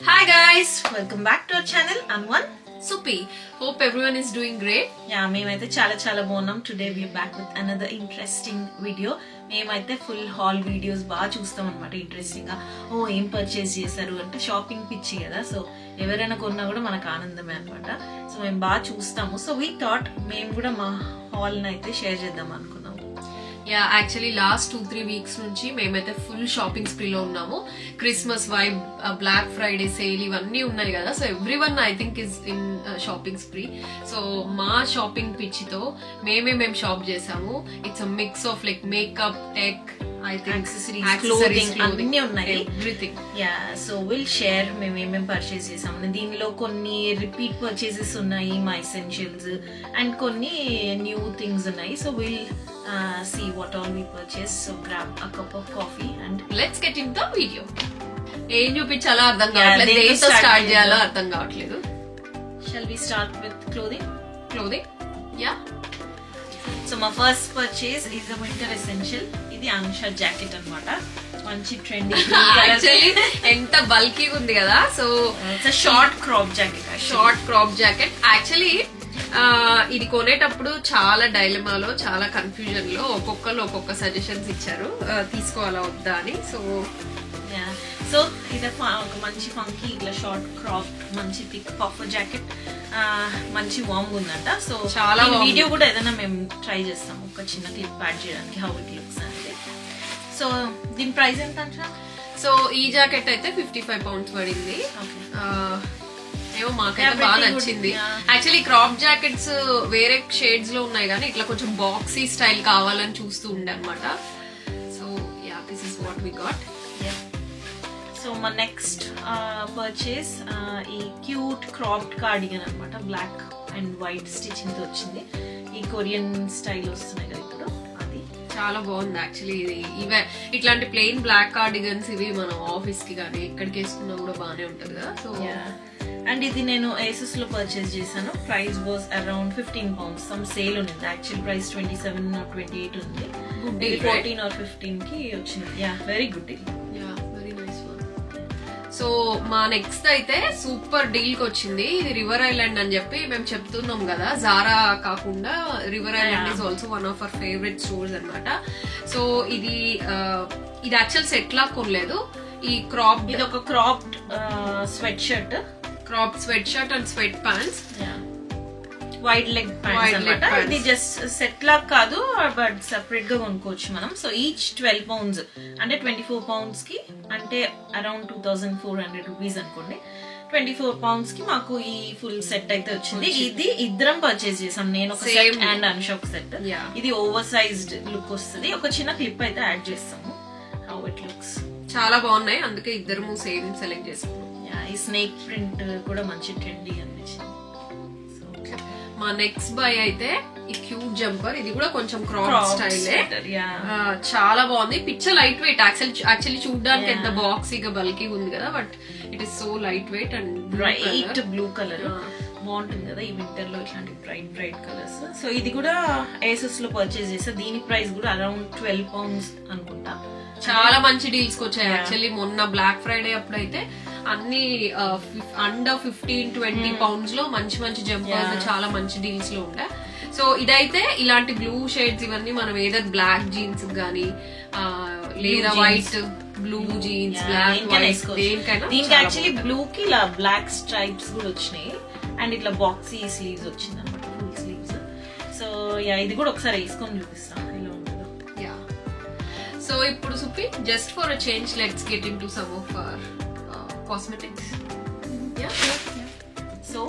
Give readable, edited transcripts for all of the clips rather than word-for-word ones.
Hi guys, welcome back to our channel. I'm one Supi. Hope everyone is doing great. Yeah, మేమైతే చాలా బాగున్నాం. Today we are back with another interesting video. మేమైతే full haul videos బాగా చూస్తాం అన్నమాట. Interesting గా ఏం purchase చేశారు అంటే షాపింగ్ పిచ్చి కదా. సో ఎవరైనా కొన్నా కూడా మనకు ఆనందమే అన్నమాట. సో మేము బాగా చూస్తాము. సో we thought మేము కూడా మా హాల్ ని అయితే షేర్ చేద్దాం అనుకున్నాము. Yeah, actually last 2-3 weeks నుంచి మేమైతే ఫుల్ షాపింగ్ స్ప్రీలో ఉన్నాము. Christmas vibe, black Friday sale ఇవన్నీ ఉన్నాయి కదా. So everyone I think is in shopping spree. So మా షాపింగ్ పిచ్చితో మేము షాప్ చేసాము. It's a mix of like makeup, tech, I think accessories, clothing అన్ని ఉన్నాయి. Everything. Yeah, so we'll share మేము ఏమేం పర్చేస్ చేసాము. దీనిలో కొన్ని రిపీట్ పర్చేసెస్ ఉన్నాయి, మా ఎసెన్షియల్స్, అండ్ కొన్ని న్యూ థింగ్స్ ఉన్నాయి. So we'll see what all we purchase. So grab a cup of coffee and let's get into the video. ఏం చూపించాలో అర్థం కావట్లేదు, దేంతో స్టార్ట్ చేయాలో అర్థం కావట్లేదు. Shall we start with clothing? Yeah. So మా first purchase is a winter essential. ఇది Anusha jacket అన్నమాట. మంచి ట్రెండీ ఎంత బల్కీగా ఉంది కదా. So short crop jacket. Actually ఇది కొనేటప్పుడు చాలా డైలమాలో, చాలా కన్ఫ్యూజన్ లో ఒక్కొక్కరు ఒక్కొక్క సజెషన్స్ ఇచ్చారు తీసుకోవాలా వద్దా అని. సో ఇది ఒక మంచి ఫంకీ ఇట్లా షార్ట్ క్రాప్ మంచి థిక్ పఫ్ జాకెట్, మంచి వామ్ ఉందంట. సో చాలా వీడియో కూడా ఏదైనా మేము ట్రై చేస్తాము, ఒక చిన్న క్లిప్ యాడ్ చేయడానికి హౌ ఇట్ లుక్స్ అనేది. సో దీని ప్రైస్ ఎంత అంట? సో ఈ జాకెట్ అయితే 55 pounds పడింది. ఏమో మాకైతే బాగా నచ్చింది. యాక్చువల్లీ క్రాప్ జాకెట్స్ వేరే షేడ్స్ లో ఉన్నాయి కానీ ఇట్లా కొంచెం బాక్సీ స్టైల్ కావాలని చూస్తూ ఉండే అనమాట. So yeah, this is what we got. So మా నెక్స్ట్ పర్చేస్ ఈ క్యూట్ క్రాప్డ్ కార్డిగన్ అనమాట. బ్లాక్ అండ్ వైట్ స్టిచింగ్ తో వచ్చింది. ఈ కొరియన్ స్టైల్ వస్తున్నాయి కదా ఇప్పుడు, అది చాలా బాగుంది. యాక్చువల్లీ ఇవే ఇట్లాంటి ప్లెయిన్ బ్లాక్ కార్డిగన్స్ ఇవి మనం ఆఫీస్ కి కానీ ఎక్కడికి వేసుకున్నా కూడా బాగానే ఉంటది కదా. సో అండ్ ఇది నేను ఏసెస్ లో పర్చేస్ చేశాను. Price was around 15 pounds. Some sale ఉంది. యాక్చువల్ ప్రైస్ 27 or 28 ఉంది. 14 or 15 కి వచ్చింది. Yeah, very good deal. So మా నెక్స్ట్ అయితే సూపర్ డీల్ కి వచ్చింది. ఇది రివర్ ఐలాండ్ అని చెప్పి మేము చెప్తున్నాం కదా. జారా కాకుండా river island is also one of our favourite stores అనమాట. సో ఇది యాక్చువల్ సెట్ లా కొనలేదు. ఈ క్రాప్, ఇది ఒక cropped sweat shirt and sweat pants, wide leg pants అన్నమాట. ఇది జస్ట్ సెట్ లాగా కాదు, బట్ సెపరేట్ గా కొనుక్కోవచ్చు మనం. సో ఈచ్ 12 pounds అంటే 24 pounds కి, అంటే అరౌండ్ 2400 రూపీస్ అనుకోండి. 24 pounds కి మాకు ఈ ఫుల్ సెట్ అయితే వచ్చింది. ఇది ఇద్దరం పర్చేస్ చేసాం. నేను ఒక సెట్ అండ్ అనుష ఒక సెట్. ఇది ఓవర్ సైజ్డ్ లుక్ వస్తుంది. ఒక చిన్న క్లిప్ అయితే యాడ్ చేస్తాము, హౌ ఇట్ లుక్స్. చాలా బాగున్నాయి, అందుకే ఇద్దరము సేమ్ సెలెక్ట్ చేసుకున్నాం. ఈ స్నేక్ ప్రింట్ కూడా మంచి ట్రెండీ అనిపించింది. మా నెక్స్ట్ బై అయితే ఈ క్యూట్ జంపర్. ఇది కూడా కొంచెం క్రాప్ స్టైలే, చాలా బాగుంది. Picture light weight. యాక్చువల్లీ చూడడానికి ఎంత బాక్సీగా బల్కీ ఉంది కదా, but it is so light weight and bright blue colour బాగుంటుంది కదా ఈ వింటర్ లో, ఇట్లాంటి బ్రైట్ కలర్స్. సో ఇది కూడా ఏసెస్ లో పర్చేస్ చేసా. దీని ప్రైస్ కూడా అరౌండ్ 12 pounds అనుకుంటా. చాలా మంచి డీల్స్ కి వచ్చాయి. యాక్చువల్లీ మొన్న బ్లాక్ ఫ్రైడే అప్పుడైతే అన్ని అండర్ 15-20 pounds లో మంచి జంపర్స్ చాలా మంచి డీల్స్ లో ఉంటాయి. సో ఇదైతే ఇలాంటి బ్లూ షేడ్స్ ఇవన్నీ మనం ఏదో బ్లాక్ జీన్స్ గానీ లేదా వైట్ బ్లూ జీన్స్, బ్లాక్ దేనికైనా. దీనికి యాక్చువల్లీ బ్లూ కి ఇలా బ్లాక్ స్ట్రైప్స్ కూడా వచ్చినాయి అండ్ ఇట్లా బాక్సీ స్లీవ్స్ వచ్చింది అనమాట, ఫుల్ స్లీవ్స్. సో యా, ఇది కూడా ఒకసారి వేసుకొని చూపిస్తాం ఇలా ఉంటుందో. యా, సో ఇప్పుడు సుపి, just for a change let's get into some of our cosmetics. So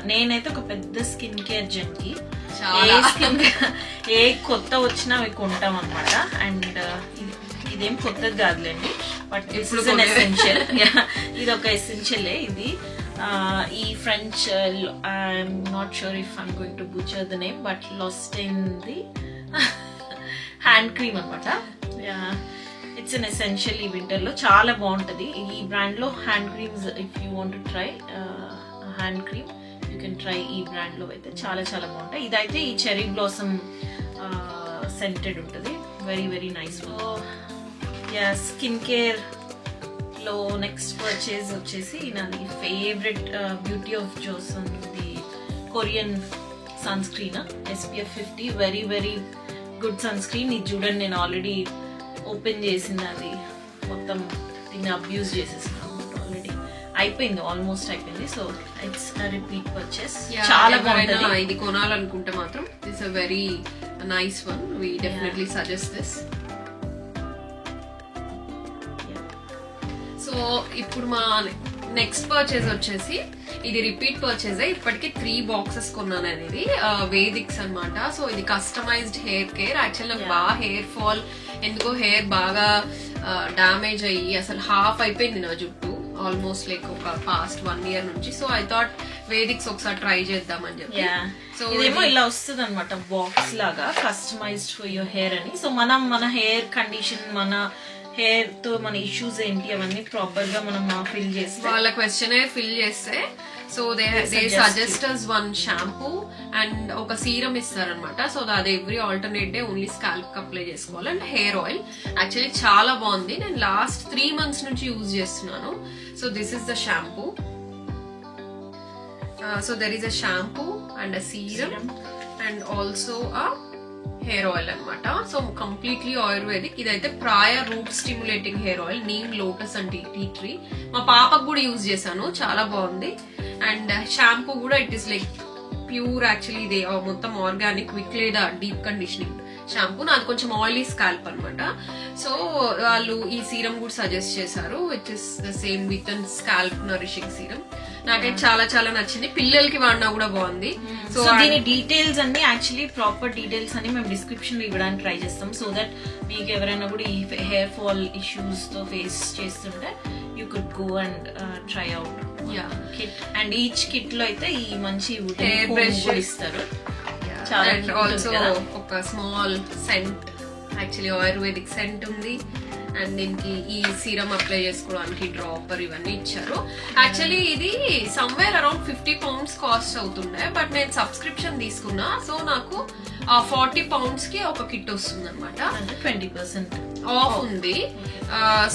నేనైతే ఒక పెద్ద స్కిన్ కేర్ జంకి. ఏ కొత్త వచ్చినా అవి కొంటాం అనమాట. అండ్ ఇదేం కొత్తది కాదులేండి, బట్ ఎసెన్షియల్. ఇది ఒక ఎసెన్షియల్. ఇది ఈ French, I'm not sure if I'm going to butcher the name, but L'Occitane the hand cream అనమాట. It's an essential. ఈ వింటర్ లో చాలా బాగుంటది. ఈ బ్రాండ్ లో hand creams, if you want to try hand cream you can try. ఈ brand లో అయితే చాలా బాగుంటాయి. ఇదైతే ఈ చెరీ బ్లాసమ్ సెంటెడ్ ఉంటుంది, very nice. Yeah, skin care దీంట్లో నెక్స్ట్ పర్చేజ్ వచ్చేసి నాది favourite beauty of Jason the Korean sunscreen SPF 50 very very good sunscreen. ఇది చూడండి నేను ఆల్రెడీ ఓపెన్ చేసింది, అది మొత్తం దీన్ని అబ్యూజ్ చేసేసాను ఆల్రెడీ, అయిపోయింది ఆల్మోస్ట్ అయిపోయింది. సో ఇట్స్ రిపీట్ పర్చేస్, చాలా బాగుంటుంది. ఇది కొనాలనుకుంటే మాత్రం it's a very nice one, we definitely suggest this. So ఇప్పుడు మా నెక్స్ట్ పర్చేజ్ వచ్చేసి ఇది రిపీట్ పర్చేజ్, ఇప్పటికి 3 బాక్సెస్ కొన్నాను అనేది వేదిక్స్ అన్నమాట. సో ఇది కస్టమైజ్డ్ హెయిర్ కేర్. యాక్చువల్ నాకు బాగా హెయిర్ ఫాల్, ఎందుకో హెయిర్ బాగా డామేజ్ అయ్యి అసలు హాఫ్ అయిపోయింది నా జుట్టు ఆల్మోస్ట్ లైక్ ఒక పాస్ట్ 1 year నుంచి. సో ఐ థాట్ వేదిక్స్ ఒకసారి ట్రై చేద్దామని చెప్పి. సో ఇదేమో ఇలా వస్తుంది అనమాట బాక్స్ లాగా, కస్టమైజ్డ్ ఫర్ యువర్ హెయిర్ అని. సో మనం మన హెయిర్ కండిషన్, మన హెయిర్ తో మన ఇష్యూస్ ఏంటి అవన్నీ ప్రాపర్ గా మనం ఫిల్ చేస్తే, వాళ్ళ క్వశ్చనైర్ ఫిల్ చేస్తే so they suggest us 1 shampoo and ఒక సీరం ఇస్తారనమాట. సో అది every alternate day only scalp కి అప్లై చేసుకోవాలి. అండ్ హెయిర్ ఆయిల్ యాక్చువల్లీ చాలా బాగుంది, నేను లాస్ట్ 3 months నుంచి యూజ్ చేస్తున్నాను. So this is the shampoo. So there is a shampoo and a serum and also a hair oil అనమాట. So completely ayurvedic. ఇదైతే ప్రాయ root stimulating hair oil, neem lotus and tea tree. మా పాపకు కూడా use చేశాను, చాలా బాగుంది. అండ్ షాంపూ కూడా it is like pure, actually ఇది మొత్తం ఆర్గానిక్ విక్ లేదా డీప్ కండిషనింగ్ షాంపూ. నాది కొంచెం ఆయిలీ స్కాల్ప్ అనమాట. సో వాళ్ళు ఈ సీరం కూడా సజెస్ట్ చేశారు, which is the same with and scalp nourishing serum. నాకైతే చాలా చాలా నచ్చింది, పిల్లలకి వాడినా కూడా బాగుంది. సో దీని డీటెయిల్స్ అన్ని యాక్చువల్లీ ప్రాపర్ డీటెయిల్స్ అని మేము డిస్క్రిప్షన్ లో ఇవ్వడానికి ట్రై చేస్తాం. సో దట్ మీకు ఎవరైనా కూడా ఈ హెయిర్ ఫాల్ ఇష్యూస్ తో ఫేస్ చేస్తుంటే you could go and try out kit. And each kit లో అయితే ఈ మంచి హెయిర్ బ్రష్ ఇస్తారు. అండ్ ఆల్సో ఒక small scent, actually ayurvedic scent ఉంది. అండ్ దీనికి ఈ సీరం అప్లై చేసుకోవడానికి డ్రాపర్ ఇవన్నీ ఇచ్చారు. యాక్చువల్లీ ఇది సమ్వేర్ అరౌండ్ 50 pounds కాస్ట్ అవుతుండే, బట్ నేను సబ్స్క్రిప్షన్ తీసుకున్నా. సో నాకు 40 pounds కి ఒక కిట్ వస్తుంది అనమాట, 20% ఆఫ్ ఉంది.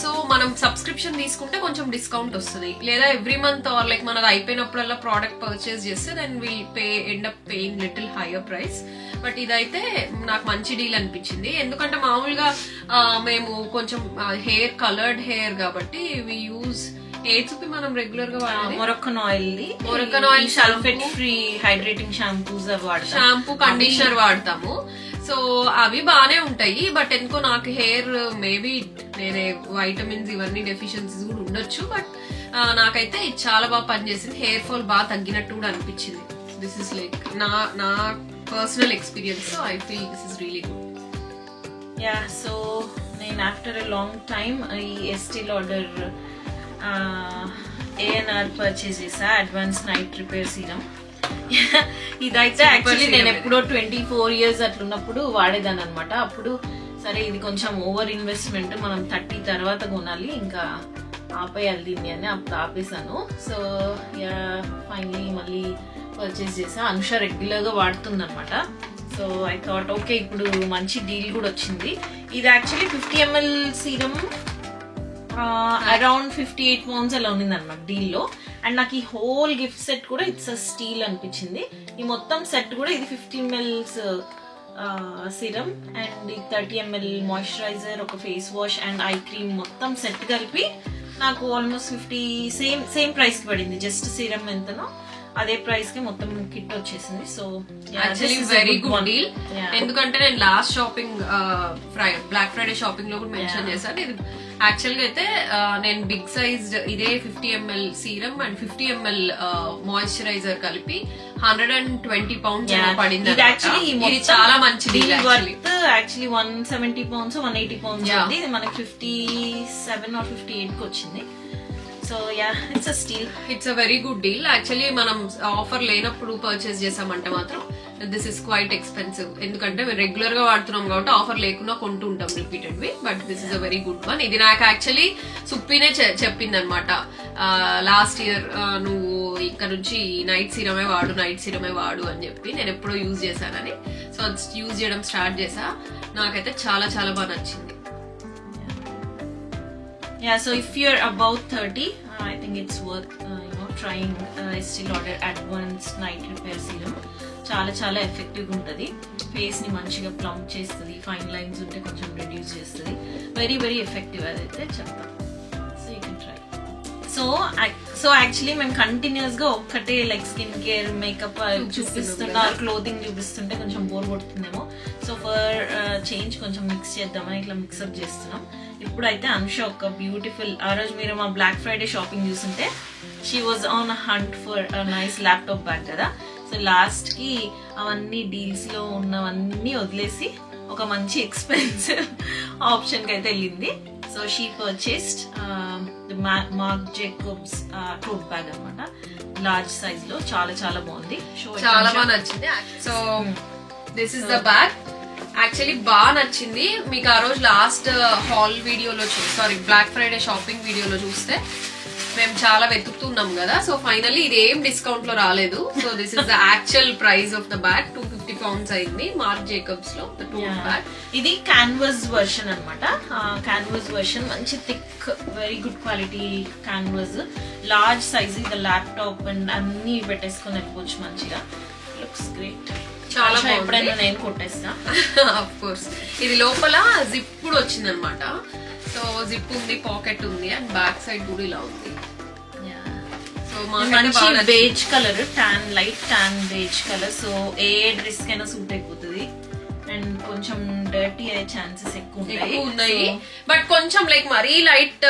సో మనం సబ్స్క్రిప్షన్ తీసుకుంటే కొంచెం డిస్కౌంట్ వస్తుంది, లేదా ఎవ్రీ మంత్ ఆర్ లైక్ మనది అయిపోయినప్పుడల్లా ప్రోడక్ట్ పర్చేస్ చేస్తే then will end up paying little higher price. But ఇదైతే నాకు మంచి డీల్ అనిపించింది, ఎందుకంటే మామూలుగా మేము కొంచెం హెయిర్ కలర్డ్ హెయిర్ కాబట్టి వి యూజ్ ఏచుపి మనం రెగ్యులర్ గా వాడాలి Moroccan oil sulphate free hydrating shampoo conditioner వాడతాము. సో అవి బానే ఉంటాయి, బట్ ఎందుకో నాకు హెయిర్ మేబీ నేనే వైటమిన్స్ ఇవన్నీ డెఫిషియన్సీస్ కూడా ఉండొచ్చు, బట్ నాకైతే ఇది చాలా బాగా పనిచేసింది. హెయిర్ ఫాల్ బాగా తగ్గినట్టు కూడా అనిపించింది. దిస్ ఇస్ లైక్ నా personal experience. So I feel this is really good. Yeah, so నేను ఆఫ్టర్ ఎ లాంగ్ టైమ్ ఈ ఎస్టీ లాడర్ ANR పర్చేస్ చేసా, అడ్వాన్స్ నైట్ రిపేర్ సీరం. ఇదైతే యాక్చువల్లీ నేను ఎప్పుడో 24 years అట్లున్నప్పుడు వాడేదాన్ని అనమాట. అప్పుడు సరే ఇది కొంచెం ఓవర్ ఇన్వెస్ట్మెంట్, మనం 30 తర్వాత కొనాలి, ఇంకా ఆపేయాలి దీన్ని అని అప్పుడు ఆపేసాను. సో ఫైనలీ మళ్ళీ పర్చేస్ చేసా. అనుష రెగ్యులర్ గా వాడుతుంది అనమాట. సో ఐ థాట్ ఓకే ఇప్పుడు మంచి డీల్ కూడా వచ్చింది. ఇది actually 50 ml serum around 58 pounds అలా ఉంది అనమాట డీల్ లో. అండ్ నాకు ఈ హోల్ గిఫ్ట్ సెట్ కూడా ఇట్స్ స్టీల్ అనిపించింది. ఈ మొత్తం సెట్ కూడా ఇది 50 ml serum and 30 ml moisturiser, ఒక face wash and eye cream, మొత్తం సెట్ కలిపి నాకు ఆల్మోస్ట్ 50 సేమ్ ప్రైస్ కి పడింది. జస్ట్ సీరం ఎంతనో అదే ప్రైస్ కి మొత్తం కిట్ వచ్చేసింది. So actually very good deal, ఎందుకంటే నేను last shopping Black Friday shopping లో కూడా మెన్షన్ చేశాను. ఇది యాక్చువల్ గా అయితే నేను బిగ్ సైజ్ ఇదే 50 ml serum and 50 ml moisturiser కలిపి 120 pounds పడింది. ఇది చాలా మంచి డీల్. యాక్చువల్లీ 170 pounds 180 pounds ఉంది. ఇది మనకి 57 or 58 కి వచ్చింది. So yeah, it's a steel. It's a very good deal. Actually మనం ఆఫర్ లేనప్పుడు పర్చేస్ చేసామంటే మాత్రం దిస్ ఇస్ క్వైట్ ఎక్స్పెన్సివ్, ఎందుకంటే మేము రెగ్యులర్ గా వాడుతున్నాం కాబట్టి ఆఫర్ లేకుండా కొంటూ ఉంటాం repeatedly. But this is a very good one. ఇది నాకు యాక్చువల్లీ సుప్పినే చెప్పింది అనమాట లాస్ట్ ఇయర్, నువ్వు ఇక్కడ నుంచి నైట్ సీరమే వాడు అని చెప్పి. నేను ఎప్పుడో యూజ్ చేశానని, సో యూజ్ చేయడం స్టార్ట్ చేసా. నాకైతే చాలా చాలా బాగా నచ్చింది. Yeah, so if you're above 30, I think it's worth trying Estee Lauder Advanced Night Repair Serum. చాలా చాలా ఎఫెక్టివ్గా ఉంటుంది. ఫేస్ని మంచిగా ప్లంప్ చేస్తుంది, ఫైన్ లైన్స్ ఉంటే కొంచెం రిడ్యూస్ చేస్తుంది. వెరీ వెరీ ఎఫెక్టివ్ అదైతే చెప్తాను. So you can try. So actually మేము కంటిన్యూస్గా ఒక్కటే లైక్ స్కిన్ కేర్ మేకప్ చూపిస్తుంటే క్లోతింగ్ చూపిస్తుంటే కొంచెం బోర్ కొడుతుందేమో. సో ఫర్ చేంజ్ కొంచెం మిక్స్ చేద్దామని ఇట్లా మిక్సప్ చేస్తున్నాం. ఇప్పుడైతే అనుష ఒక బ్యూటిఫుల్, ఆ రోజు మీరు మా బ్లాక్ ఫ్రైడే షాపింగ్ చూస్తుంటే she was on hunt for nice laptop bag కదా. సో లాస్ట్కి అవన్నీ డీల్స్లో ఉన్నవన్నీ వదిలేసి ఒక మంచి ఎక్స్పెన్సివ్ ఆప్షన్కి అయితే వెళ్ళింది. So she purchased Marc Jacobs tote bag అనమాట, లార్జ్ సైజ్ లో. చాలా చాలా బాగుంది, చాలా బాగా నచ్చింది. So this is the bag. Actually బాగా నచ్చింది. మీకు ఆ రోజు లాస్ట్ హాల్ వీడియోలో బ్లాక్ ఫ్రైడే షాపింగ్ వీడియోలో చూస్తే మేము చాలా వెతుకుతున్నాం కదా. సో ఫైనల్లీ ఇది ఏం డిస్కౌంట్ లో రాలేదు. So this is the actual price of the bag. 250 pounds అయింది మార్క్ జేకబ్స్ లో టోట్ బ్యాగ్. ఇది క్యాన్వాస్ వర్షన్ అనమాట. క్యాన్వాస్ వర్షన్ మంచి thick, very good quality canvas, large size. ఇది ల్యాప్టాప్ అండ్ అన్ని పెట్టేసుకొని వెళ్ళిపోవచ్చు మంచిగా. Looks great. చాలా ఎప్పుడైనా నేను కొట్టేస్తా. Of course. ఇది లోపల జిప్ కూడా వచ్చింది అనమాట. సో జిప్ ఉంది, పాకెట్ ఉంది, అండ్ బ్యాక్ సైడ్ కూడా ఇలా ఉంది. సో మంచి beige colour, tan, light tan beige colour. So ఏ డ్రెస్ కైనా సూట్ అయిపోతుంది. అండ్ కొంచెం డర్టీ అయ్యే ఛాన్సెస్ ఎక్కువ ఉన్నాయి. బట్ కొంచెం లైక్ మరీ లైట్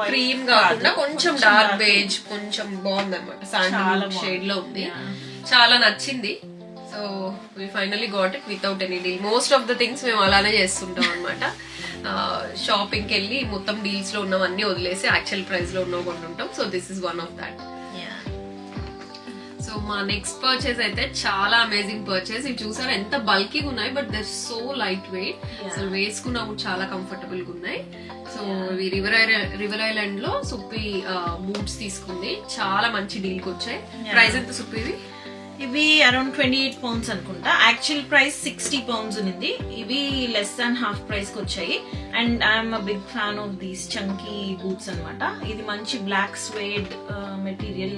క్రీమ్ కాకుండా కొంచెం డార్క్ బేజ్, కొంచెం బాగుంది అనమాట. శాండల్ షేడ్ లో ఉంది. చాలా నచ్చింది. So we finally got it without any deal. Most of the things మేము అలానే చేస్తుంటాం అనమాట. షాపింగ్కి వెళ్ళి మొత్తం డీల్స్ లో ఉన్నవన్నీ వదిలేసి యాక్చువల్ ప్రైస్ లో ఉన్నవి కొంటుంటాం. So this is one of that. So మా నెక్స్ట్ పర్చేస్ అయితే చాలా అమేజింగ్ పర్చేస్. ఇవి చూసారా ఎంత బల్కీగా ఉన్నాయి, but they so light weight. అసలు వేసుకున్నా కూడా చాలా కంఫర్టబుల్ గా ఉన్నాయి. సో ఇవి రివర్ ఐలాండ్ లో సుప్పి బూట్స్ తీసుకుంది. చాలా మంచి డీల్ కి వచ్చాయి. ప్రైస్ ఎంత సుప్పి ఇవి? ఇవి అరౌండ్ 28 pounds అనుకుంటా. యాక్చువల్ ప్రైస్ 60 pounds ఉంది. ఇవి లెస్ దాన్ హాఫ్ ప్రైస్ కి వచ్చాయి. And I'm a big fan of these chunky boots అనమాట. ఇది మంచి బ్లాక్ స్వేడ్ మెటీరియల్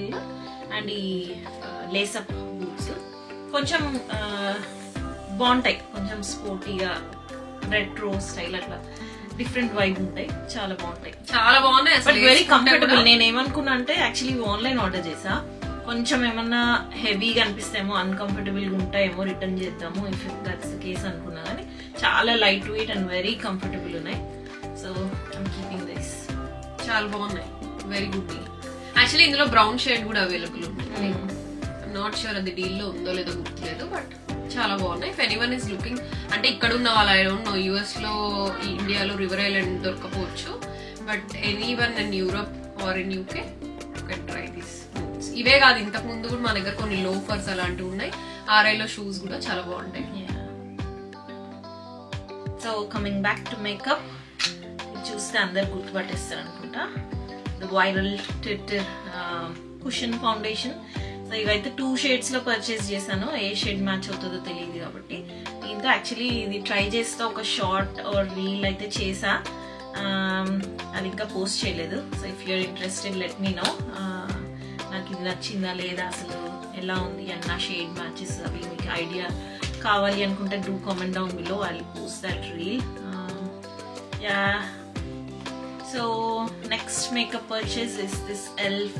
అండ్ ఈ లేసప్ బూట్స్ కొంచెం బాగుంటాయి. కొంచెం స్పోర్టీగా రెట్రో స్టైల్ అట్లా డిఫరెంట్ వైబ్ ఉంటాయి. చాలా బాగుంటాయి, చాలా బాగున్నాయి. But very comfortable. నేను ఏమనుకున్నా అంటే యాక్చువల్లీ ఆన్లైన్ ఆర్డర్ చేసా, కొంచెం ఏమన్నా హెవీగా అనిపిస్తేమో, అన్కంఫర్టబుల్ గా ఉంటాయేమో, రిటర్న్ చేద్దాము ఇఫ్ దట్స్ ద కేస్ అనుకున్నా. కానీ చాలా light weight and very comfortable ఉన్నాయి. So I'm keeping this. చాలా బాగున్నాయి, వెరీ గుడ్ డీల్. యాక్చువల్లీ ఇందులో బ్రౌన్ షేడ్ కూడా అవైలబుల్ ఉంది. ఐమ్ నాట్ షూర్ అది డీల్ లో ఉందో లేదో గుర్తులేదు, బట్ చాలా బాగున్నాయి. ఇఫ్ ఎనీవన్ ఇస్ లుకింగ్, అంటే ఇక్కడ ఉన్న వాళ్ళు ఐ డోంట్ నో, యుఎస్ లో, ఇండియాలో రివర్ ఐలాండ్ దొరకపోవచ్చు, but anyone in Europe or in UK you can try this. ఇవే కాదు, ఇంతకు ముందు కూడా మన దగ్గర కొన్ని లోఫర్స్ అలాంటివి ఉన్నాయి. ఆర్ఐలో షూస్ కూడా చాలా బాగుంటాయి. So coming back to make up, చూస్తే అందరు గుర్తుపట్టేస్తారు అనుకుంటా. The viral Twitter cushion foundation. So ఇవైతే 2 shades లో పర్చేస్ చేశాను. ఏ షేడ్ మ్యాచ్ అవుతుందో తెలియదు కాబట్టి. దీంతో యాక్చువల్లీ ఇది ట్రై చేస్తే ఒక షార్ట్ ఆర్ రీల్ అయితే చేసా, అది ఇంకా పోస్ట్ చేయలేదు. So if you're interested let me know. నాకు ఇది నచ్చిందా లేదా, అసలు ఎలా ఉంది అన్న షేడ్ మ్యాచెస్ అవి మీకు ఐడియా కావాలి అనుకుంటే do comment down below, I will post that reel. Yeah, so next makeup purchase is this elf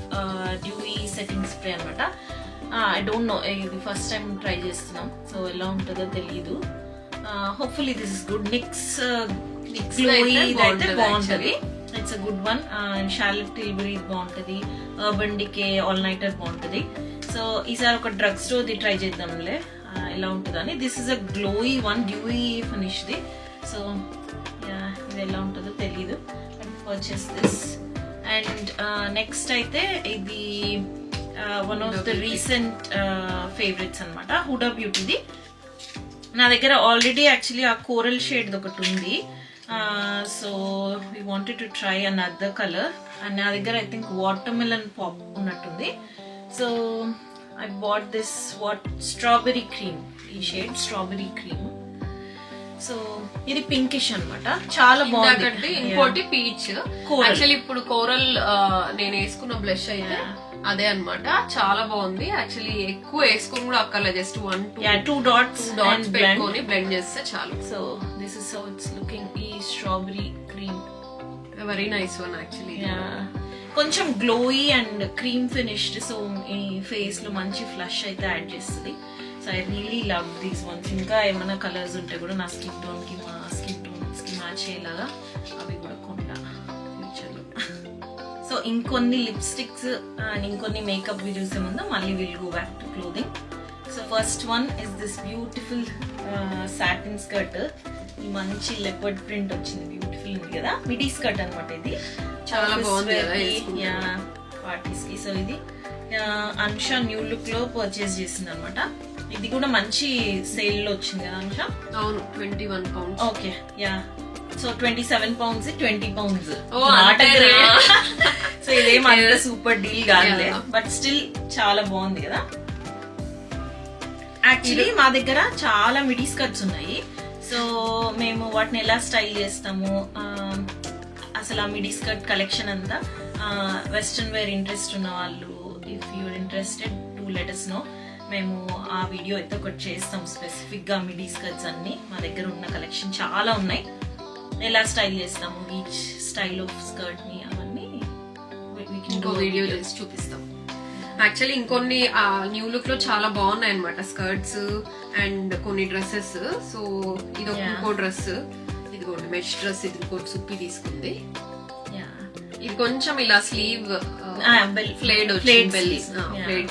dewy setting spray అనమాట. ఐ డోంట్ నో, ఇది ఫస్ట్ టైం ట్రై చేస్తున్నాం. సో ఎలా ఉంటుందో తెలియదు. Hopefully this is good. Nyx glowy అయితే బాగుంటుంది. It's a good one. Charlotte Tilbury బాగుంటుంది, Urban Decay All Nighter బాగుంటుంది. సో ఈసారి ఒక డ్రగ్ స్టోర్ ది ట్రై చేద్దాంలే ఎలా ఉంటుందని. This is a glowy one, Dewey finish the. So ఇది ఎలా ఉంటుందో తెలీదు, but purchase this. And next అయితే ఇది one of the recent favourites అనమాట, హుడా బ్యూటీది. నా దగ్గర ఆల్రెడీ యాక్చువల్లీ ఆ కోరల్ షేడ్ ఒకటి ఉంది. So we wanted to try another colour. And నా దగ్గర ఐ థింక్ వాటర్మెలన్ పాప్ ఉన్నట్టుంది. So I bought this strawberry cream, ఈ షేడ్ స్ట్రాబెరీ క్రీమ్. సో ఇది పింకిష్ అన్నమాట, చాలా బాగుంది. ఇంకోటి పీచ్. యాక్చువల్లీ ఇప్పుడు కోరల్ నేను వేసుకున్న బ్లష్ అయితే అదే అన్నమాట, చాలా బాగుంది. యాక్చువల్లీ ఎక్కువ వేసుకుని కూడా అక్కర్లేదు, జస్ట్ 2 dots పెట్టుకొని బ్లెండ్ చేస్తే చాలు. So this is how it's looking. ఈ strawberry cream very nice one actually. కొంచెం glowy and cream finished, so ఈ ఫేస్ లో మంచి ఫ్లష్ అయితే యాడ్ చేస్తుంది. So I really love these ones. ఇంకా ఏమైనా కలర్స్ ఉంటే కూడా నా స్కిన్ టోన్ కి మా స్కిన్ టోన్స్ కి మ్యాచ్ అయ్యేలాగా అవి కూడా కొంటా ఫ్యూచర్ లో. సో ఇంకొన్ని లిప్స్టిక్స్ అండ్ ఇంకొన్ని మేకప్ చూసే ముందు మళ్ళీ will go back to clothing. So first one is this beautiful satin skirt. ఈ మంచి లెపర్డ్ ప్రింట్ వచ్చింది, బ్యూటిఫుల్ ఉంది కదా. మిడీ స్కర్ట్ అనమాట ఇది, చాలా బాగుంది పార్టీస్ కి. సో ఇది అనుష న్యూ లుక్ లో పర్చేస్ చేసింది అనమాట. ఇది కూడా మంచి సేల్ లో వచ్చింది కదా అనుష? అవును, 21 pounds. Okay, yeah. So 27 pounds 20 pounds. So ఇదేం అంత సూపర్ డీల్ కాదులే, బట్ స్టిల్ చాలా బాగుంది కదా. యాక్చువల్లీ మా దగ్గర చాలా మిడీ స్కర్ట్స్ ఉన్నాయి. సో మేము వాటిని ఎలా స్టైల్ చేస్తాము, అసలు ఆ మిడీ స్కర్ట్ కలెక్షన్ అంతా వెస్ట్రన్ వేర్ ఇంట్రెస్ట్ ఉన్న వాళ్ళు, if you're interested to let us know. మేము ఆ వీడియో అయితే ఒకటి చేస్తాం స్పెసిఫిక్ గా మిడీ స్కర్ట్స్ అన్ని. మా దగ్గర ఉన్న కలెక్షన్ చాలా ఉన్నాయి, ఎలా స్టైల్ చేస్తాము ఈచ్ స్టైల్ ఆఫ్ స్కర్ట్ ని అవన్నీ ఇంకో వీడియో చేసి చూపిస్తాం. యాక్చువల్లీ ఇంకొన్ని న్యూ లుక్ లో చాలా బాగున్నాయి అనమాట స్కర్ట్స్ అండ్ కొన్ని డ్రెస్సెస్. సో ఇది ఇంకో డ్రెస్, ఇదిగోండి మెష్ డ్రెస్, ఇది ఇంకోటి సుప్పి తీసుకుంది. ఇది కొంచెం ఇలా స్లీవ్ ఫ్లేడ్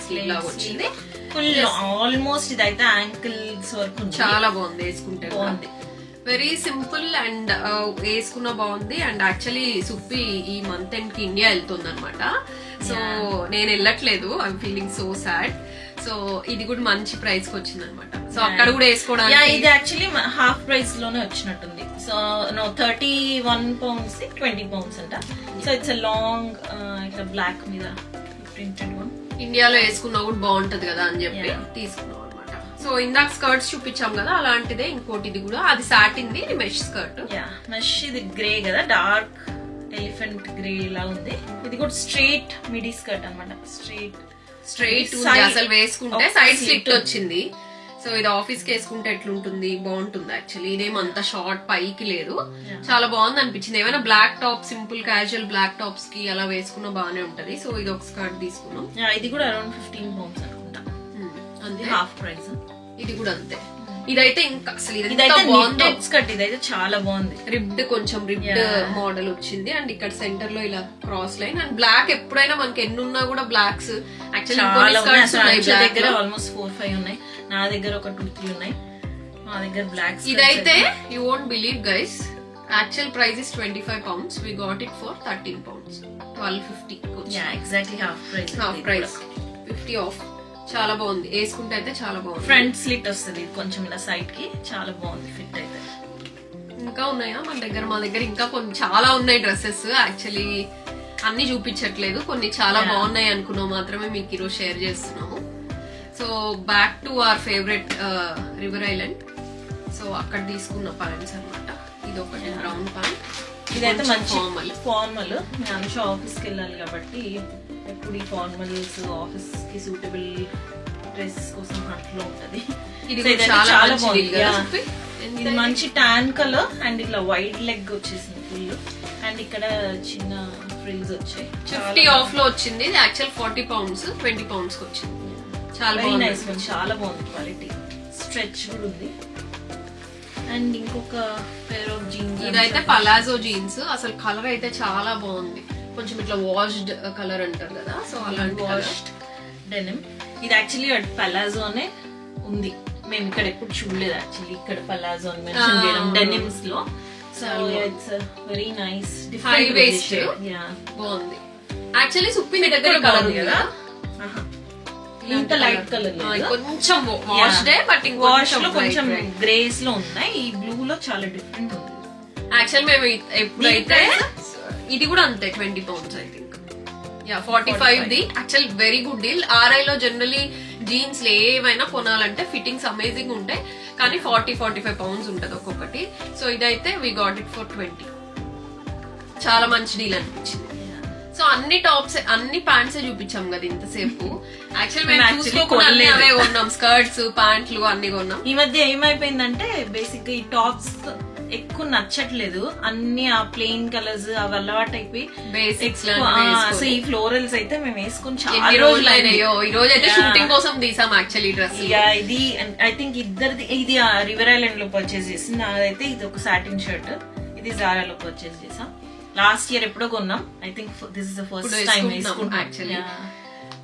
స్లీవ్ లాగా వచ్చింది, ఫుల్ ఆల్మోస్ట్ ఇదైతే యాంకిల్స్ వరకు చాలా బాగుంది. వేసుకుంటే బాగుంది, వెరీ సింపుల్ అండ్ వేసుకున్న బాగుంది. అండ్ యాక్చువల్లీ సుప్పి ఈ మంత్ ఎండ్ కి ఇండియా వెళ్తుంది అనమాట. సో నేను వెళ్ళట్లేదు, I'm feeling so sad. So ఇది కూడా మంచి ప్రైస్ కి వచ్చింది అనమాట. సో అక్కడ కూడా వేసుకోవడానికి ఇది యాక్చువల్లీ హాఫ్ ప్రైస్ లోనే వచ్చినట్టుంది. సో 31 pounds 20 pounds అంట. సో ఇట్స్ లాంగ్ ఇట్లా బ్లాక్ మీద ప్రింటెడ్ వన్. ఇండియాలో వేసుకున్నా కూడా బాగుంటది కదా అని చెప్పి తీసుకున్నాం అనమాట. సో ఇందాక స్కర్ట్స్ చూపించాం కదా, అలాంటిదే ఇంకోటి ఇది కూడా. అది satin the mesh skirt. Mesh ఇది గ్రే కదా, డార్క్ ఎలిఫెంట్ గ్రే లా ఉంది. ఇది కూడా స్ట్రైట్ మిడీ స్కర్ట్ అనమాట. స్ట్రైట్ అసలు వేసుకుంటే సైడ్ స్లిట్ వచ్చింది. సో ఇది ఆఫీస్ కి వేసుకుంటే ఎట్లుంటుంది, బాగుంటుంది. యాక్చువల్లీ ఇదేమంత షార్ట్ పైకి లేదు, చాలా బాగుంది అనిపించింది. ఏమైనా black top, simple casual black tops కి అలా వేసుకున్నా బాగానే ఉంటది. సో ఇది ఒక స్కర్ట్ తీసుకున్నాం. ఇది కూడా అరౌండ్ 15 pounds అనుకుంటా, అంతే హాఫ్ ప్రైస్. ఇది కూడా అంతే. ఇదైతే ఇంకా అసలు స్కర్ట్ ఇదైతే చాలా బాగుంది. రిబ్డ్, కొంచెం రిబ్డ్ మోడల్ వచ్చింది. అండ్ ఇక్కడ సెంటర్ లో ఇలా క్రాస్ లైన్. అండ్ బ్లాక్ ఎప్పుడైనా మనకి ఎన్ని ఉన్నా కూడా బ్లాక్స్ యాక్చువల్లీ దగ్గర ఆల్మోస్ట్ 4-5 ఉన్నాయి. నా దగ్గర ఒక 2-3 ఉన్నాయి. మా దగ్గర బ్లాక్. ఇదైతే you won't believe guys, actual price is 25 pounds. We got it for 13 pounds. 12.50. Exactly half price 50 of. చాలా బాగుంది, వేసుకుంటే అయితే చాలా బాగుంది. ఫ్రంట్ స్లిట్ వస్తుంది కొంచెం ఇలా సైడ్ కి, చాలా బాగుంది ఫిట్ అయితే. ఇంకా ఉన్నాయా మన దగ్గర? మా దగ్గర ఇంకా కొన్ని చాలా ఉన్నాయి డ్రెస్సెస్. యాక్చువల్లీ అన్ని చూపించట్లేదు, కొన్ని చాలా బాగున్నాయి అనుకున్నాం మాత్రమే మీకు ఈరోజు షేర్ చేస్తున్నాము. So back to our favourite river island. So అక్కడ తీసుకున్న ప్యాంట్స్ అనమాట. ఇది ఒకటి బ్రౌన్ ప్యాంట్. ఇదైతే మంచి ఫార్మల్. నేను అనుష ఆఫీస్ కి వెళ్ళాలి కాబట్టి ఎప్పుడు ఈ ఫార్మల్స్ ఆఫీస్ కి సూటబుల్ డ్రెస్ కోసం అట్లా ఉంటది. ఇది చాలా బాగుంది. ఇది మంచి టాన్ కలర్ అండ్ ఇట్లా వైడ్ లెగ్ వచ్చేసింది ఫుల్. అండ్ ఇక్కడ చిన్న ఫ్రిల్స్ వచ్చాయి. 50 ఆఫ్ లో వచ్చింది. ఇది యాక్చువల్ 40 pounds 20 pounds కి వచ్చింది. చాలా నైస్, చాలా బాగుంది క్వాలిటీ. స్ట్రెచ్ కూడా ఉంది. అండ్ ఇంకొక పేర్ ఆఫ్ జీన్స్, ఇదైతే పలాజో జీన్స్. అసలు కలర్ అయితే చాలా బాగుంది, కొంచెం ఇట్లా వాష్డ్ కలర్ అంటారు కదా. సో అలాంటి వాష్డ్ డెనిమ్. ఇది యాక్చువల్లీ పలాజో అనే ఉంది, మేము ఇక్కడ ఎప్పుడు చూడలేదు. యాక్చువల్లీ ఇక్కడ పలాజో అని మెన్షన్ చేయడం డెనిమ్స్ లో. So it's very nice, high waist, బాగుంది. యాక్చువల్లీ సుప్పి దగ్గర కలర్ కదా, ఇంత లైట్ కలర్ కొంచెం వాష్డ్, బట్ వాష్ లో కొంచెం గ్రేస్ లో ఉన్నాయి. ఈ బ్లూ లో చాలా డిఫరెంట్ ఉంది. యాక్చువల్ మేము ఎప్పుడైతే ఇది కూడా అంతే 20 pounds I think. 45 the actual very good deal. RI లో జనరలీ జీన్స్ ఏవైనా కొనాలంటే ఫిట్టింగ్స్ అమేజింగ్ ఉంటాయి, కానీ 40-45 pounds ఉంటది ఒక్కొక్కటి. సో ఇదైతే వి గాట్ ఇట్ ఫర్ 20. చాలా మంచి డీల్ అనిపించింది. సో అన్ని టాప్స్ అన్ని ప్యాంట్స్ చూపించాం కదా ఇంతసేపు. యాక్చువల్లీ మేము చూసుకోకుండా అవే కొన్నాం, స్కర్ట్స్ ప్యాంట్లు అన్ని కొన్నాం. ఈ మధ్య ఏమైపోయిందంటే బేసిక్ గా ఈ టాప్స్ ఎక్కువ నచ్చట్లేదు, అన్ని ఆ ప్లెయిన్ కలర్స్ అవి అలవాటు అయిపోయి బేసిక్స్. సో ఈ ఫ్లోరల్స్ అయితే మేము వేసుకుని చాలా రోజులు అయినాయో. ఈ రోజు అయితే షూటింగ్ కోసం తీసాం యాక్చువల్లీ డ్రెస్. ఇది ఐ థింక్ ఇద్దరిది, ఇది రివర్ ఐలాండ్ లో పర్చేస్ చేసింది, నాదైతే ఇది ఒక సాటిన్ షర్ట్, ఇది జారాలో పర్చేస్ చేసాం. లాస్ట్ ఇయర్ ఎప్పుడో కొన్నాం. I think this is the first time వేసుకుంటాం యాక్చువల్లీ.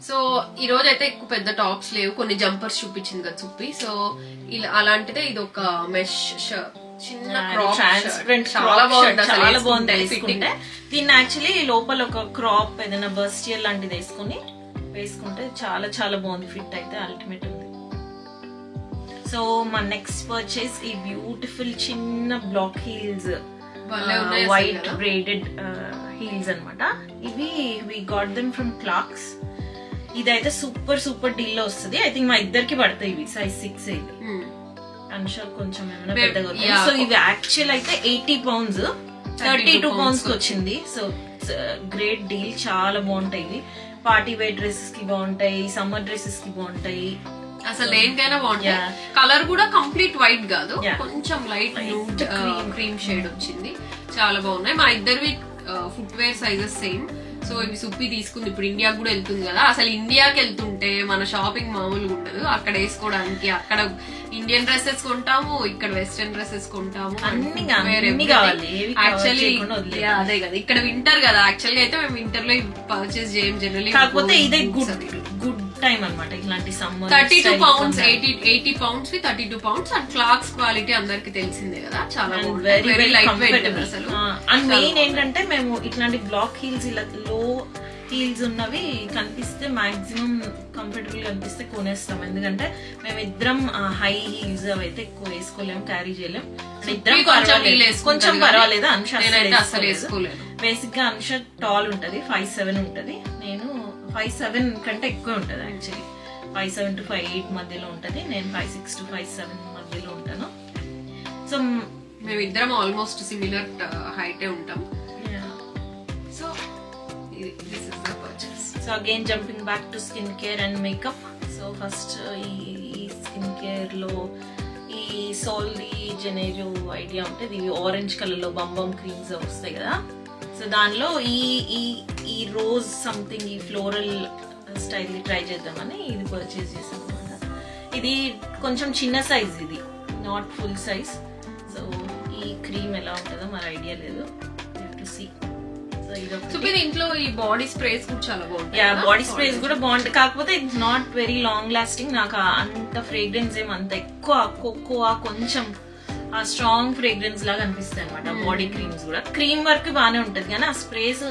సో ఈ రోజు అయితే ఎక్కువ పెద్ద టాప్స్ లేవు, కొన్ని జంపర్స్ చూపించింది కదా చూపి. సో ఇలా అలాంటిదే ఇది ఒక మెష్ చిన్న ట్రాన్స్పరెంట్ చాలా బాగుంది వేసుకుంటే. దీన్ని యాక్చువల్లీ లోపల ఒక క్రాప్ ఏదైనా బర్స్టియర్ లాంటిది వేసుకుంటే చాలా చాలా బాగుంది, ఫిట్ అయితే అల్టిమేట్ ఉంది. సో మా నెక్స్ట్ పర్చేస్ ఈ బ్యూటిఫుల్ చిన్న black heels, white braided heels అనమాట. ఇవి we got them from Clarks. ఇదైతే సూపర్ డీల్ లో వస్తుంది. ఐ థింక్ మా ఇద్దరికి పడతాయి ఇవి, size 6 ఇది. అన్షర్ కొంచెం ఏమైనా పెద్దగా. సో ఇవి యాక్చువల్ అయితే 80 pounds 32 pounds కి వచ్చింది. సో గ్రేట్ డీల్, చాలా బాగుంటాయి ఇవి. పార్టీ వేర్ డ్రెస్సెస్ కి బాగుంటాయి, సమ్మర్ డ్రెస్సెస్ కి బాగుంటాయి, అసలు దేనికైనా బాగుంటాయి. కలర్ కూడా కంప్లీట్ వైట్ కాదు, కొంచెం లైట్ న్యూడ్ క్రీమ్ షేడ్ వచ్చింది, చాలా బాగున్నాయి. మా ఇద్దరివి footwear sizes same. So ఇవి సుప్పి తీసుకుంది, ఇప్పుడు ఇండియాకి కూడా వెళ్తుంది కదా. అసలు ఇండియాకి వెళ్తుంటే మన షాపింగ్ మామూలుగా ఉండదు. అక్కడ వేసుకోవడానికి అక్కడ ఇండియన్ డ్రెస్సెస్ కొంటాము, ఇక్కడ వెస్టర్న్ డ్రెస్సెస్ కొంటాము, యాక్చువల్లీ అదే కదా. ఇక్కడ వింటర్ కదా, యాక్చువల్ గా అయితే మేము వింటర్ లో పర్చేస్ చేయం జనరల్లీ. కాకపోతే ఇదే గుడ్ టైం అనమాట ఇలాంటి summer. 32 pounds 80 pounds 32 pounds. And Clarks quality అందరికి తెలిసిందే కదా, చాలా వెరీ లైట్ వెయిట్ అసలు. అండ్ మెయిన్ ఏంటంటే మేము ఇట్లాంటి బ్లాక్ హీల్స్, ఇలా లో హీల్స్ ఉన్నవి కనిపిస్తే మాక్సిమం కంఫర్టబుల్ కనిపిస్తే కొనేస్తాం. ఎందుకంటే మేము ఇద్దరం హై హీల్స్ అవి అయితే ఎక్కువ వేసుకోలేము, క్యారీ చేయలేము. కొంచెం పర్వాలేదు. బేసిక్ గా అంశ టాల్ ఉంటది, 5'7" ఉంటది. నేను 5'7" కంటే ఎక్కువ ఉంటది యాక్చువల్లీ. 5'7" to 5'8" మధ్యలో ఉంటది. నేను 5'6" to 5'7" మధ్యలో ఉంటాను. సో మేమిద్దరం ఆల్మోస్ట్ సిమిలర్ హైటే ఉంటాం. So this is the purchase. So again jumping back to skincare and makeup. So first ఈ skincare లో ఈ Sol de Janeiro ఐడియా ఉంటుంది. ఇవి ఆరెంజ్ కలర్ లో బమ్ క్రీమ్స్ వస్తాయి కదా. సో దానిలో ఈ రోజ్ సంథింగ్ ఈ ఫ్లోరల్ స్టైల్ ట్రై చేద్దామని ఇది పర్చేస్ చేసాం అనమాట. ఇది కొంచెం చిన్న సైజ్, ఇది నాట్ ఫుల్ సైజ్. సో ఈ క్రీమ్ ఎలా ఉంటుందో మరి ఐడియా లేదు, టు సీ. ఇంట్లో ఈ బాడీ స్ప్రేస్ కూడా చాలా బాగుంటాయి. బాడీ స్ప్రేస్ కూడా బాగుంటాయి, కాకపోతే it's not very long lasting. నాకు అంత ఫ్రేగ్రెన్స్ ఏం అంత ఎక్కువ కొంచెం ఆ స్ట్రాంగ్ ఫ్రేగ్రెన్స్ లాగా అనిపిస్తాయి అనమాట. బాడీ క్రీమ్స్ కూడా క్రీమ్ వర్క్ బాగానే ఉంటది, కానీ ఆ స్ప్రేస్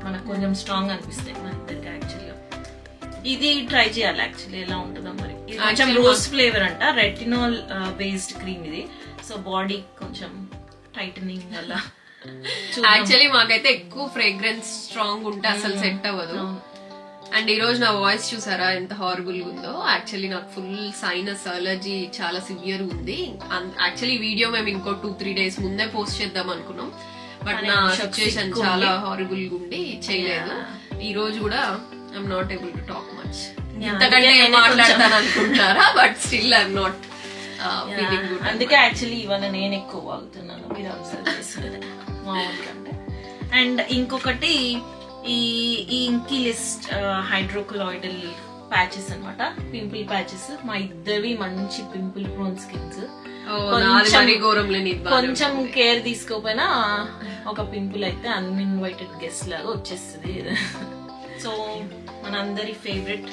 మనకు కొంచెం స్ట్రాంగ్ అనిపిస్తాయి మన ఇద్దరికి యాక్చువల్గా. ఇది ట్రై చేయాలి యాక్చువల్లీ ఎలా ఉంటుందో మరి. ఇది కొంచెం రోజ్ ఫ్లేవర్ అంట, రెటినాల్ బేస్డ్ క్రీమ్ ఇది. సో బాడీ కొంచెం టైటనింగ్ అలా. యాక్చువల్లీ మాకైతే ఎక్కువ ఫ్రేగ్రెన్స్ స్ట్రాంగ్ ఉంటే అసలు సెట్ అవ్వదు. అండ్ ఈ రోజు నా వాయిస్ చూసారా ఎంత హారబుల్ ఉందో. యాక్చువల్లీ నాకు ఫుల్ సైనస్ అలర్జీ చాలా సివియర్ ఉంది. యాక్చువల్లీ వీడియో మేము ఇంకో 2-3 days ముందే పోస్ట్ చేద్దాం అనుకున్నాం, బట్ నా సిచ్యుయేషన్ చాలా హారబుల్ గా ఉండి చేయలేదు. ఈ రోజు కూడా I'm not able to talk much. ఇంతకంటే ఏం మాట్లాడతాను అనుకుంటారా, but still I'm not feeling good. అందుకే యాక్చువల్లీ ఇవాళ నేను ఎక్కువ వాగుతున్నాను, మీరు అబ్జర్వ్ చేస్తున్నారు మామూలుగా. అండ్ ఇంకొకటి ఈ ఇంకీ లిస్ట్ హైడ్రోక్లోయిడల్ ప్యాచెస్ అనమాట, పింపుల్ ప్యాచెస్. మా ఇద్దరివి మంచి పింపుల్ ప్రోన్ స్కిన్స్. కొంచెం కేర్ తీసుకోపోయినా ఒక పింపుల్ అయితే అన్ఇన్వైటెడ్ గెస్ట్ లాగా వచ్చేస్తుంది. సో మనందరి favourite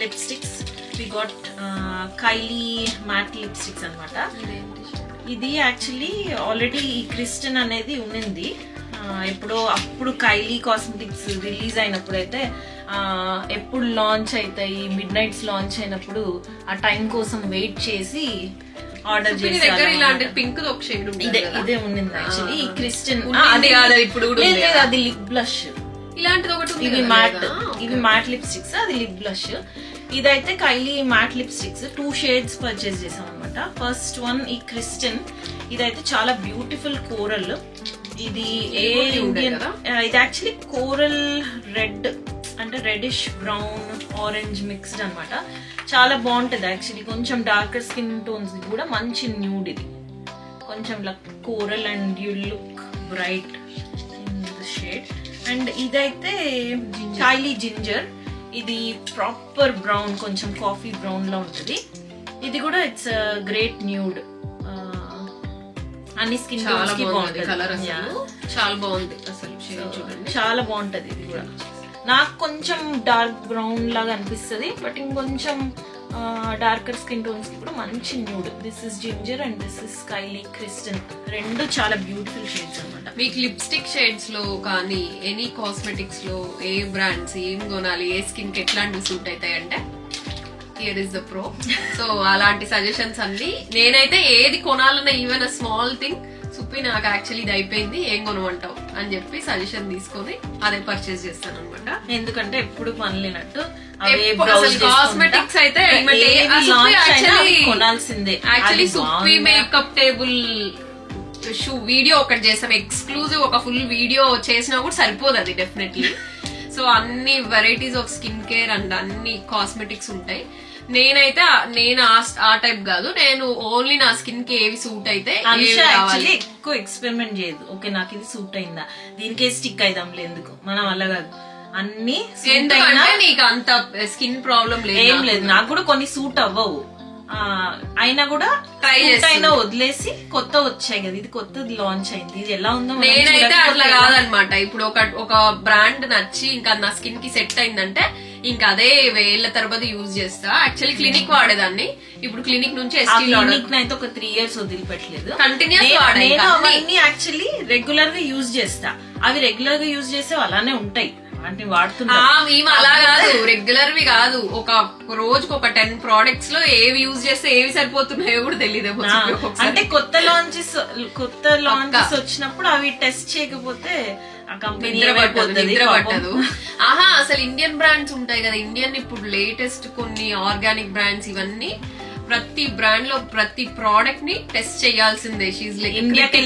lipsticks, we got Kylie matte lipsticks అనమాట. ఇది యాక్చువల్లీ ఆల్రెడీ ఈ క్రిస్టన్ అనేది ఉన్నింది ఎప్పుడో. అప్పుడు కైలీ కాస్మెటిక్స్ రిలీజ్ అయినప్పుడు అయితే ఎప్పుడు లాంచ్ అవుతాయి, మిడ్ నైట్స్ లాంచ్ అయినప్పుడు ఆ టైం కోసం వెయిట్ చేసి ఆర్డర్ చేశారు. ఇదే ఉన్నింది యాక్చువల్లీ ఈ క్రిస్టన్. అది లిప్ బ్లష్, ఇలాంటిది ఒకటి. ఇవి మ్యాట్ లిప్స్టిక్స్, అది లిప్ బ్లష్. ఇదైతే Kylie matte lipsticks 2 shades purchase చేసాం అనమాట. ఫస్ట్ వన్ ఈ క్రిస్టన్, ఇదైతే చాలా బ్యూటిఫుల్ కోరల్. ఇది ఇండియన్, ఇది యాక్చువల్లీ కోరల్ రెడ్ అంటే రెడిష్ బ్రౌన్ ఆరెంజ్ మిక్స్డ్ అనమాట. చాలా బాగుంటది యాక్చువల్లీ. కొంచెం డార్కర్ స్కిన్ టోన్స్ కూడా మంచి న్యూడ్, ఇది కొంచెం like coral and you look bright in this shade. And ఇదైతే కైలీ జింజర్, ఇది ప్రాపర్ బ్రౌన్, కొంచెం కాఫీ బ్రౌన్ లో ఉంటది. ఇది కూడా ఇట్స్ గ్రేట్ న్యూడ్. అన్ని స్కిన్ టోన్స్ కి బాగుంటది కలర్, చాలా బాగుంది అసలు. చాలా బాగుంటది ఇది కూడా. నాకు కొంచెం డార్క్ బ్రౌన్ లాగా అనిపిస్తుంది, బట్ ఇంకొంచెం డార్కర్ స్కిన్ టోన్స్ కి కూడా మంచి nude. This is ginger and this is Kylie Kristen. రెండు చాలా బ్యూటిఫుల్ షేడ్స్ అనమాట. మీకు లిప్స్టిక్ షేడ్స్ లో కానీ ఎనీ కాస్మెటిక్స్ లో ఏ బ్రాండ్స్ ఏం కొనాలి, ఏ స్కిన్ కి ఎట్లాంటివి సూట్ అవుతాయి అంటే here is the pro. So అలాంటి సజెషన్స్ అన్ని నేనైతే ఏది కొనాలన్నా ఈవెన్ అ స్మాల్ థింగ్ సుప్పి నాకు యాక్చువల్లీ ఇది అయిపోయింది ఏం కొనమంటావు అని చెప్పి సజెషన్ తీసుకొని అదే పర్చేస్ చేస్తాను అనమాట. ఎందుకంటే ఎప్పుడు పనిలేనట్టు కాస్మెటిక్స్ అయితే కొనాల్సిందే. యాక్చువల్లీ సుప్పి మేకప్ టేబుల్ వీడియో ఒకటి చేసాం ఎక్స్క్లూజివ్, ఒక ఫుల్ వీడియో చేసినా కూడా సరిపోదు అది డెఫినెట్లీ. సో అన్ని varieties of skin care and అన్ని కాస్మెటిక్స్ ఉంటాయి. నేను ఆ టైప్ కాదు, నేను ఓన్లీ నా స్కిన్ కి ఏవి సూట్ అయితే ఎక్కువ ఎక్స్పెరిమెంట్ చేయదు. ఓకే నాకు ఇది సూట్ అయిందా, దీనికే స్టిక్ అయిదాం ఎందుకు, మన వల్ల కాదు. అన్ని నీకు అంత స్కిన్ ప్రాబ్లం ఏం లేదు, నాకు కూడా కొన్ని సూట్ అవ్వవు, అయినా కూడా ట్రై అయినా వదిలేసి కొత్త వచ్చాయి కదా, ఇది కొత్తది లాంచ్ అయింది, ఇది ఎలా ఉందో. నేనైతే అట్లా కాదనమాట. ఇప్పుడు ఒక బ్రాండ్ నచ్చి ఇంకా నా స్కిన్ కి సెట్ అయిందంటే ఇంకా అదే వేళ్ల తరబడి యూజ్ చేస్తా. యాక్చువల్లీ క్లినిక్ వాడేదాన్ని, ఇప్పుడు క్లినిక్ నుంచి అయితే ఒక 3 years వదిలిపెట్టలేదు, కంటిన్యూస్ అవన్నీ యాక్చువల్లీ రెగ్యులర్ గా యూజ్ చేస్తా. అవి రెగ్యులర్ గా యూజ్ చేస్తే అలానే ఉంటాయి, మేము అలా కాదు, రెగ్యులర్ వి కాదు. ఒక రోజుకి ఒక 10 products లో ఏవి యూజ్ చేస్తే ఏవి సరిపోతున్నాయో కూడా తెలియదు. అంటే కొత్త లాంచెస్ వచ్చినప్పుడు అవి టెస్ట్ చేయకపోతే ఆ కంపెనీ నిద్ర పట్టదు. ఆహా, అసలు ఇండియన్ బ్రాండ్స్ ఉంటాయి కదా, ఇండియన్ ఇప్పుడు లేటెస్ట్ కొన్ని ఆర్గానిక్ బ్రాండ్స్ ఇవన్నీ ప్రతి బ్రాండ్ లో ప్రతి ప్రోడక్ట్ ని టెస్ట్ చేయాల్సిందే. ఇండియాకి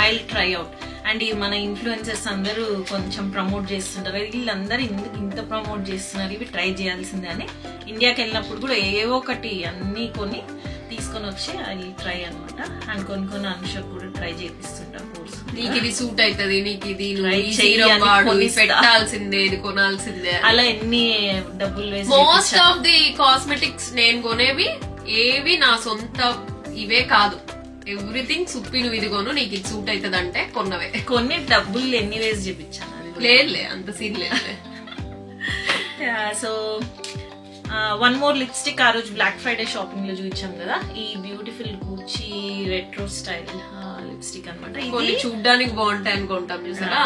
I will try out. And మన ఇన్ఫ్లుయెన్సర్స్ అందరూ కొంచెం ప్రమోట్ చేస్తుంటారు, వీళ్ళందరూ ఎందుకు ఇంత ప్రమోట్ చేస్తున్నారు, ఇవి ట్రై చేయాల్సిందే అని ఇండియాకి వెళ్ళినప్పుడు కూడా ఏవో ఒకటి అన్ని కొన్ని తీసుకొని వచ్చి అది ట్రై అనమాట. అండ్ కొన్ని అనుషకు కూడా ట్రై చేపిస్తుంటాం కోర్స్. నీకు ఇది సూట్ అవుతుంది, నీకు ఇది పెట్టాల్సిందే, ఇది కొనాల్సిందే, అలా ఎన్ని డబ్బులు వేసి. మోస్ట్ ఆఫ్ ది కాస్మెటిక్స్ నేను కొనేవి ఏవి నా సొంత ఇవే కాదు, ఎవ్రీథింగ్ సుప్పి నువ్వు ఇది కొను నీకు ఇది సూట్ అవుతుంది అంటే కొన్నవే. కొన్ని డబ్బులు ఎన్ని వేసి చూపించాను, లేదులే అంత సీన్ లేదు. సో వన్ మోర్ లిప్స్టిక్ ఆ రోజు బ్లాక్ ఫ్రైడే షాపింగ్ లో చూపించాం కదా, ఈ beautiful Gucci retro style lipstick అనమాట. ఇది చూడడానికి బాగుంటాయి అనుకుంటాం చూసారా,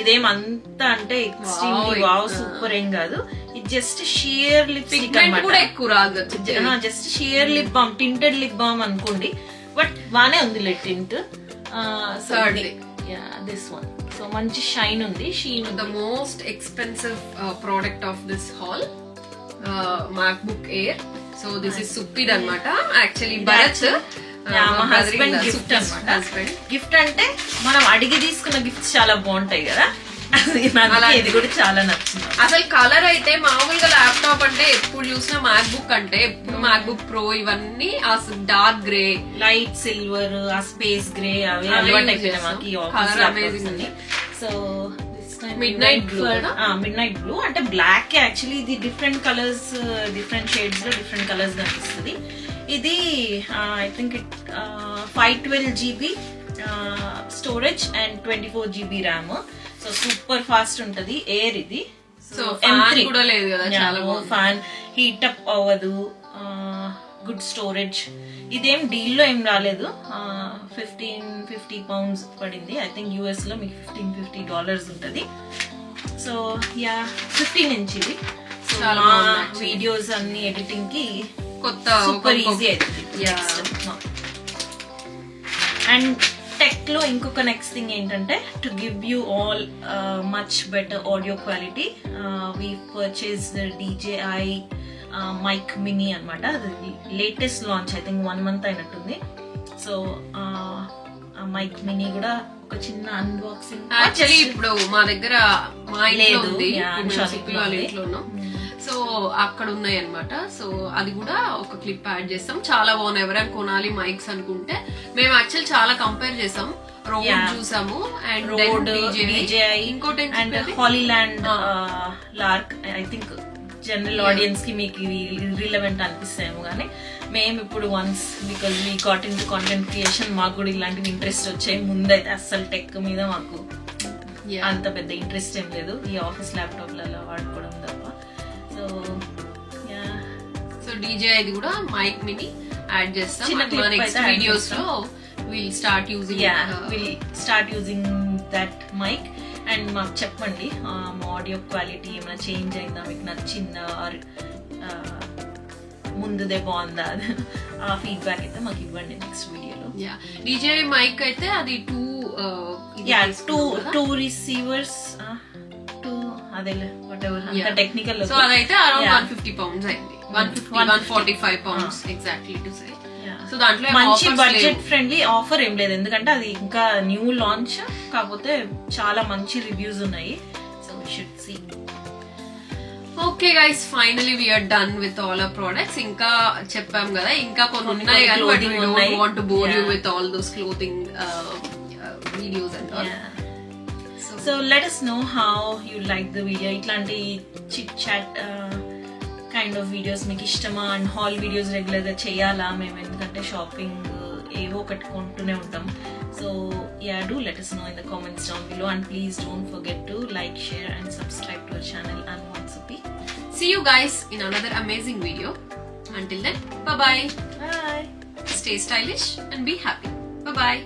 ఇదేమంతా అంటే ఎక్స్ట్రీమ్లీ వావ్ సూపర్ ఏం కాదు, ఇది జస్ట్ షియర్ లిప్స్టిక్ కూడా ఎక్కువ రాదు, just sheer lip balm, tinted lip balm అనుకోండి, బట్ బానే ఉంది లే టింట్. దిస్ వన్ సో మంచి షైన్ ఉంది. The most expensive product of this haul MacBook Air. So this is సుప్పిడ్ అనమాట. యాక్చువల్లీ భరత్ మా హస్బెండ్ గిఫ్ట్ అనమాట. గిఫ్ట్ అంటే మనం అడిగి తీసుకున్న గిఫ్ట్స్ చాలా బాగుంటాయి కదా, ఇది కూడా చాలా నచ్చింది. అసలు కలర్ అయితే మామూలుగా ల్యాప్టాప్ అంటే ఎప్పుడు చూసినా మ్యాక్బుక్ అంటే ఎప్పుడు మ్యాక్బుక్ ప్రో ఇవన్నీ డార్క్ గ్రే, లైట్ సిల్వర్, ఆ స్పేస్ గ్రే అవి అలవాటు అయిపోయినాయి మాకు. సో మిడ్ నైట్ బ్లూ అంటే బ్లాక్, యాక్చువల్లీ ఇది డిఫరెంట్ కలర్స్, డిఫరెంట్ షేడ్స్ లో డిఫరెంట్ కలర్స్ కనిపిస్తుంది. ఇది I think 512 GB storage and 24 GB RAM. So super fast ఉంటది. ఎయిర్ ఇది, సో M3 కూడా లేదు కదా, చాలా ఫ్యాన్ హీట్ అప్ అవ్వదు, గుడ్ స్టోరేజ్. ఇదేం డీల్ లో ఏం రాలేదు, 1550 pounds పడింది. ఐ థింక్ US లో మీకు $1550 ఉంటది. సో యా 15 ఇంచ్ ఇది. సో వీడియోస్ అన్ని ఎడిటింగ్ కి కొత్త సూపర్ ఈజీ అవుతుంది. అండ్ టెక్ దీంట్లో ఇంకొక నెక్స్ట్ థింగ్ ఏంటంటే to give you all much better audio quality we purchase DJI mic mini అనమాట. అది latest launch, I think 1 month అయినట్టుంది. సో మైక్ మినీ కూడా ఒక చిన్న అన్బాక్సింగ్. యాక్చువల్లీ ఇప్పుడు మా దగ్గర మా ఇంట్లో ఉంది, వాళ్ళ ఇంట్లోనూ, సో అక్కడ ఉన్నాయి అనమాట. సో అది కూడా ఒక క్లిప్ యాడ్ చేస్తాం. చాలా బాగున్నాయి. ఎవరైనా కొనాలి మైక్స్ అనుకుంటే మేము యాక్చువల్ చాలా కంపేర్ చేసాం. రోడ్ చూసాము అండ్ DJI, ఇంకోటి and Hollyland Lark. I think general audience కి మీకు రిలవెంట్ అనిపిస్తాయేమో, కానీ మేము ఇప్పుడు ones because we got into content creation మాకు కూడా ఇలాంటివి ఇంట్రెస్ట్ వచ్చాయి. ముందైతే అస్సలు టెక్ మీద మాకు అంత పెద్ద ఇంట్రెస్ట్ ఏం లేదు, ఈ ఆఫీస్ ల్యాప్టాప్లలో వాడుకోవడం తప్ప. సో DJI ఇది కూడా మైక్ మినీ యాడ్ చేస్తాం. నెక్స్ట్ వీడియోస్ లో will start using that mic. And మాకు చెప్పండి మా ఆడియో క్వాలిటీ ఏమైనా చేంజ్ అయిందా, మీకు నచ్చిందా, ముందుదే బాగుందా, ఆ ఫీడ్బ్యాక్ అయితే మాకు ఇవ్వండి నెక్స్ట్ వీడియోలో. DJI మైక్ అయితే అది టూ రిసీవర్స్, అదే టెక్నికల్. సో అదైతే అరౌండ్ 150 pounds అయింది, 145 pounds exactly to say. So దాంట్లో మంచి బడ్జెట్ ఫ్రెండ్లీ ఆఫర్ ఏం లేదు, ఎందుకంటే అది ఇంకా న్యూ లాంచ్, కాకపోతే చాలా మంచి రివ్యూస్ ఉన్నాయి. So we should see. Okay guys, finally we're done with all our products. ఇంకా చెప్పాం కదా ఇంకా కొన్ని ఉన్నాయి, కానీ but we don't want to bore you with all those clothing videos and all. So let us know how you like the video. ఇట్లాంటి chit chat kind of videos మీకు ఇష్టమా, అండ్ హాల్ వీడియోస్ రెగ్యులర్ గా చేయాలా మేము, ఎందుకంటే shopping ఏవో ఒకటి కొంటూనే ఉంటాం. So do let us know in the comments down below, and please don't forget to like, share and subscribe to our channel. And once again, see you guys in another amazing video. Until then, bye bye. Bye. Stay stylish and be happy. Bye bye.